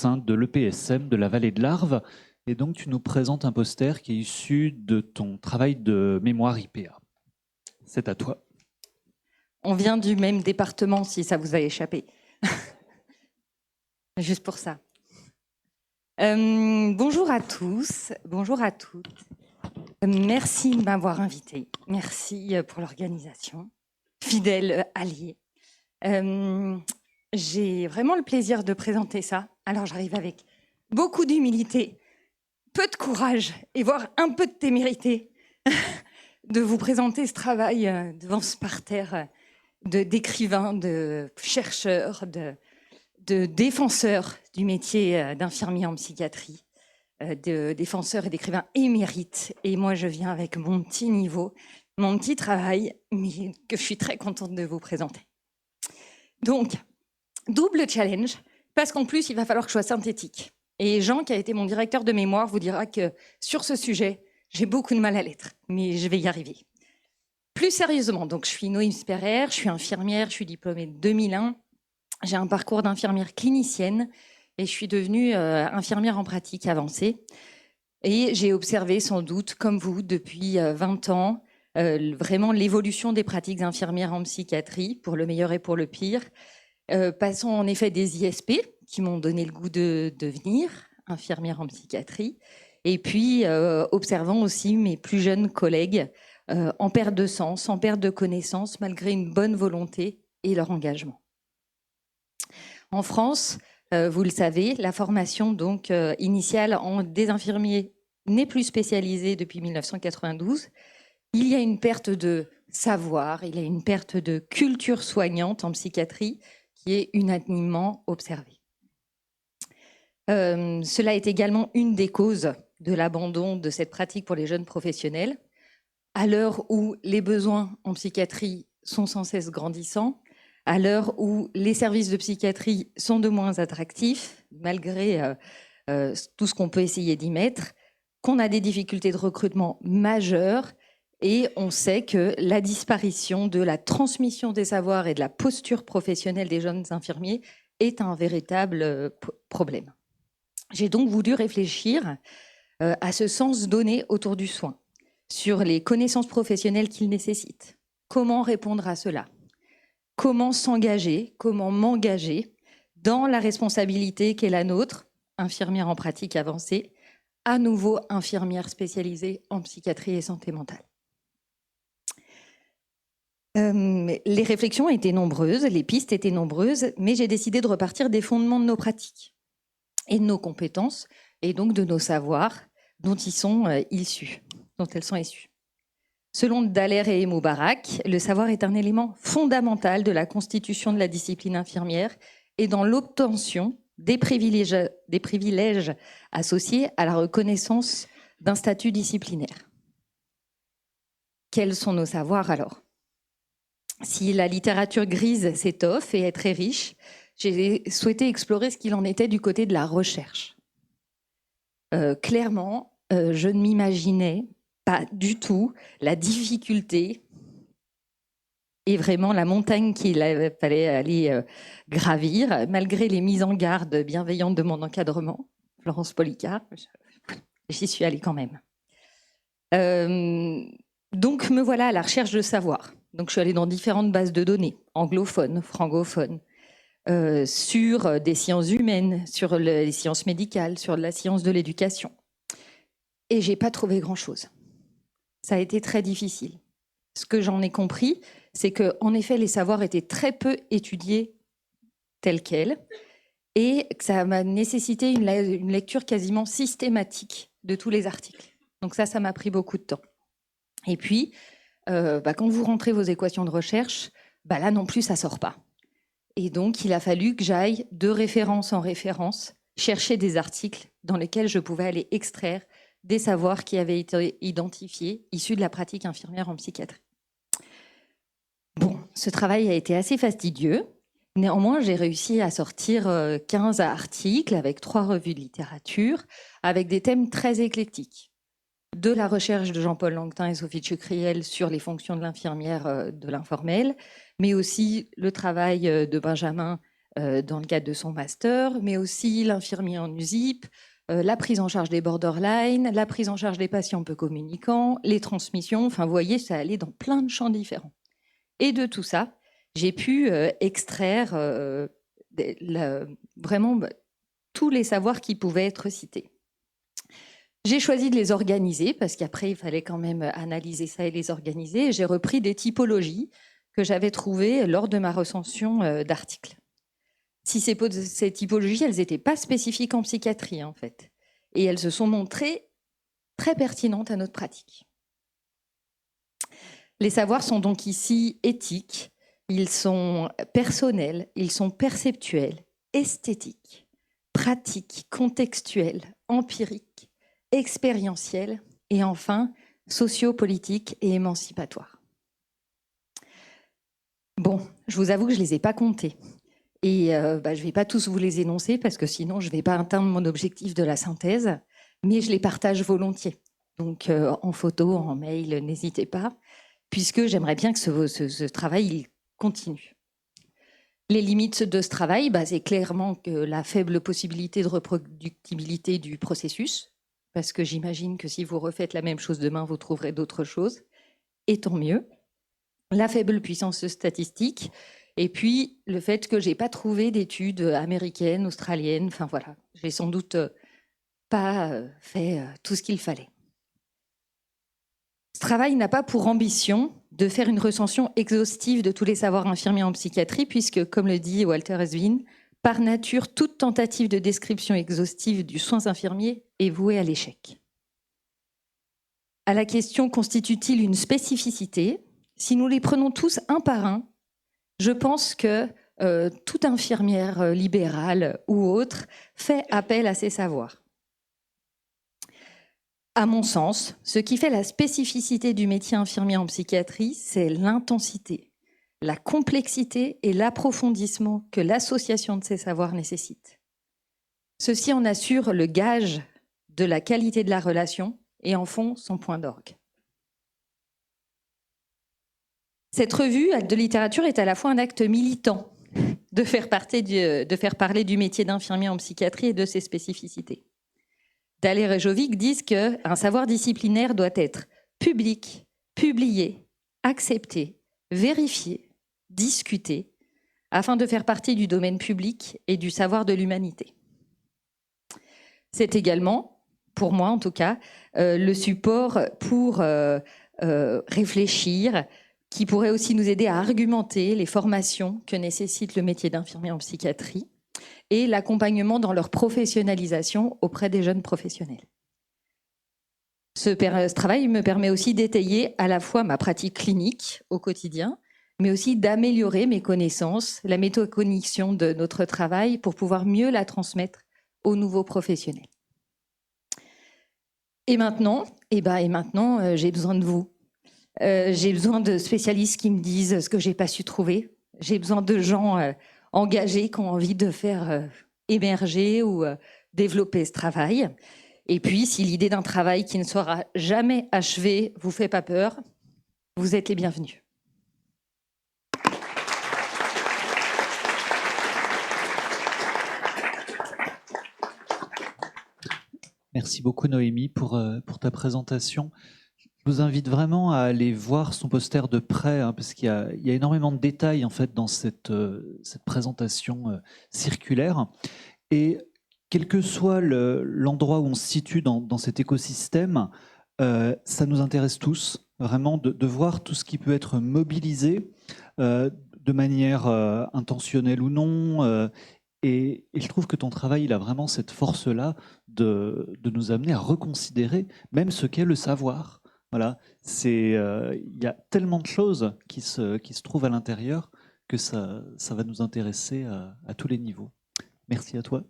sein de l'EPSM de la vallée de l'Arve. Et donc, tu nous présentes un poster qui est issu de ton travail de mémoire IPA. C'est à toi. On vient du même département, si ça vous a échappé. Juste pour ça. Bonjour à tous, bonjour à toutes. Merci de m'avoir invité. Merci pour l'organisation. Fidèle allié. J'ai vraiment le plaisir de présenter ça. Alors j'arrive avec beaucoup d'humilité, peu de courage et voire un peu de témérité de vous présenter ce travail devant ce parterre d'écrivains, de chercheurs, de défenseurs du métier d'infirmier en psychiatrie, de défenseurs et d'écrivains émérites. Et moi, je viens avec mon petit niveau, mon petit travail, mais que je suis très contente de vous présenter. Donc, double challenge, parce qu'en plus, il va falloir que je sois synthétique. Et Jean, qui a été mon directeur de mémoire, vous dira que sur ce sujet, j'ai beaucoup de mal à l'être, mais je vais y arriver. Plus sérieusement, donc je suis Noémie Sperrer, je suis infirmière, je suis diplômée de 2001. J'ai un parcours d'infirmière clinicienne et je suis devenue infirmière en pratique avancée. Et j'ai observé sans doute, comme vous, depuis 20 ans, vraiment l'évolution des pratiques infirmières en psychiatrie, pour le meilleur et pour le pire. Passons en effet des ISP, qui m'ont donné le goût de devenir infirmière en psychiatrie. Et puis, observant aussi mes plus jeunes collègues en perte de sens, en perte de connaissances, malgré une bonne volonté et leur engagement. En France, vous le savez, la formation donc initiale des infirmiers n'est plus spécialisée depuis 1992. Il y a une perte de savoir, il y a une perte de culture soignante en psychiatrie qui est unanimement observée. Cela est également une des causes de l'abandon de cette pratique pour les jeunes professionnels. À l'heure où les besoins en psychiatrie sont sans cesse grandissants, à l'heure où les services de psychiatrie sont de moins attractifs, malgré tout ce qu'on peut essayer d'y mettre, qu'on a des difficultés de recrutement majeures, et on sait que la disparition de la transmission des savoirs et de la posture professionnelle des jeunes infirmiers est un véritable problème. J'ai donc voulu réfléchir à ce sens donné autour du soin, sur les connaissances professionnelles qu'il nécessite. Comment répondre à cela ? Comment s'engager, comment m'engager dans la responsabilité qu'est la nôtre, infirmière en pratique avancée, à nouveau infirmière spécialisée en psychiatrie et santé mentale. Les réflexions étaient nombreuses, les pistes étaient nombreuses, mais j'ai décidé de repartir des fondements de nos pratiques et de nos compétences, et donc de nos savoirs dont elles sont issues. Selon Dallaire et Moubarak, le savoir est un élément fondamental de la constitution de la discipline infirmière et dans l'obtention des privilèges associés à la reconnaissance d'un statut disciplinaire. Quels sont nos savoirs alors ? Si la littérature grise s'étoffe et est très riche, j'ai souhaité explorer ce qu'il en était du côté de la recherche. Clairement, je ne m'imaginais pas du tout la difficulté et vraiment la montagne qu'il fallait aller gravir, malgré les mises en garde bienveillantes de mon encadrement, Florence Policard, j'y suis allée quand même. Donc me voilà à la recherche de savoir. Donc je suis allée dans différentes bases de données, anglophones, francophones, sur des sciences humaines, sur les sciences médicales, sur la science de l'éducation. Et j'ai pas trouvé grand-chose. Ça a été très difficile. Ce que j'en ai compris, c'est que, en effet, les savoirs étaient très peu étudiés tels quels, et que ça m'a nécessité une lecture quasiment systématique de tous les articles. Donc ça m'a pris beaucoup de temps. Et puis, quand vous rentrez vos équations de recherche, là non plus, ça sort pas. Et donc, il a fallu que j'aille de référence en référence chercher des articles dans lesquels je pouvais aller extraire des savoirs qui avaient été identifiés, issus de la pratique infirmière en psychiatrie. Bon, ce travail a été assez fastidieux. Néanmoins, j'ai réussi à sortir 15 articles avec 3 revues de littérature, avec des thèmes très éclectiques. De la recherche de Jean-Paul Langtin et Sophie Tchucriel sur les fonctions de l'infirmière de l'informel, mais aussi le travail de Benjamin dans le cadre de son master, mais aussi l'infirmier en USIP, la prise en charge des borderline, la prise en charge des patients peu communicants, les transmissions. Enfin, vous voyez, ça allait dans plein de champs différents. Et de tout ça, j'ai pu extraire vraiment tous les savoirs qui pouvaient être cités. J'ai choisi de les organiser parce qu'après, il fallait quand même analyser ça et les organiser. Et j'ai repris des typologies que j'avais trouvées lors de ma recension d'articles. Si ces typologies, elles n'étaient pas spécifiques en psychiatrie, en fait. Et elles se sont montrées très pertinentes à notre pratique. Les savoirs sont donc ici éthiques, ils sont personnels, ils sont perceptuels, esthétiques, pratiques, contextuels, empiriques, expérientiels et enfin sociopolitiques et émancipatoires. Bon, je vous avoue que je ne les ai pas comptés. Et je ne vais pas tous vous les énoncer parce que sinon je ne vais pas atteindre mon objectif de la synthèse, mais je les partage volontiers. Donc en photo, en mail, n'hésitez pas, puisque j'aimerais bien que ce travail il continue. Les limites de ce travail, c'est clairement que la faible possibilité de reproductibilité du processus, parce que j'imagine que si vous refaites la même chose demain, vous trouverez d'autres choses, et tant mieux. La faible puissance statistique, et puis le fait que je n'ai pas trouvé d'études américaines, australiennes, enfin voilà, j'ai sans doute pas fait tout ce qu'il fallait. Ce travail n'a pas pour ambition de faire une recension exhaustive de tous les savoirs infirmiers en psychiatrie, puisque, comme le dit Walter Eswin, par nature, toute tentative de description exhaustive du soin infirmier est vouée à l'échec. À la question « constitue-t-il une spécificité ?» Si nous les prenons tous un par un, je pense que toute infirmière libérale ou autre fait appel à ces savoirs. À mon sens, ce qui fait la spécificité du métier infirmier en psychiatrie, c'est l'intensité, la complexité et l'approfondissement que l'association de ces savoirs nécessite. Ceci en assure le gage de la qualité de la relation et en font son point d'orgue. Cette revue de littérature est à la fois un acte militant de faire parler du métier d'infirmier en psychiatrie et de ses spécificités. Dallaire et Jovic disent qu'un savoir disciplinaire doit être public, publié, accepté, vérifié, discuté, afin de faire partie du domaine public et du savoir de l'humanité. C'est également, pour moi en tout cas, le support pour réfléchir, qui pourrait aussi nous aider à argumenter les formations que nécessite le métier d'infirmier en psychiatrie et l'accompagnement dans leur professionnalisation auprès des jeunes professionnels. Ce travail me permet aussi d'étayer à la fois ma pratique clinique au quotidien, mais aussi d'améliorer mes connaissances, la métacognition de notre travail pour pouvoir mieux la transmettre aux nouveaux professionnels. Et maintenant, j'ai besoin de vous. J'ai besoin de spécialistes qui me disent ce que j'ai pas su trouver. J'ai besoin de gens engagés qui ont envie de faire émerger ou développer ce travail. Et puis, si l'idée d'un travail qui ne sera jamais achevé vous fait pas peur, vous êtes les bienvenus. Merci beaucoup Noémie pour ta présentation. Je vous invite vraiment à aller voir son poster de près, parce qu'il y a énormément de détails en fait dans cette présentation circulaire. Et quel que soit l'endroit où on se situe dans cet écosystème, ça nous intéresse tous, vraiment de voir tout ce qui peut être mobilisé de manière intentionnelle ou non. Et je trouve que ton travail, il a vraiment cette force-là de nous amener à reconsidérer même ce qu'est le savoir. Voilà, il y a tellement de choses qui se trouvent à l'intérieur que ça va nous intéresser à tous les niveaux. Merci à toi.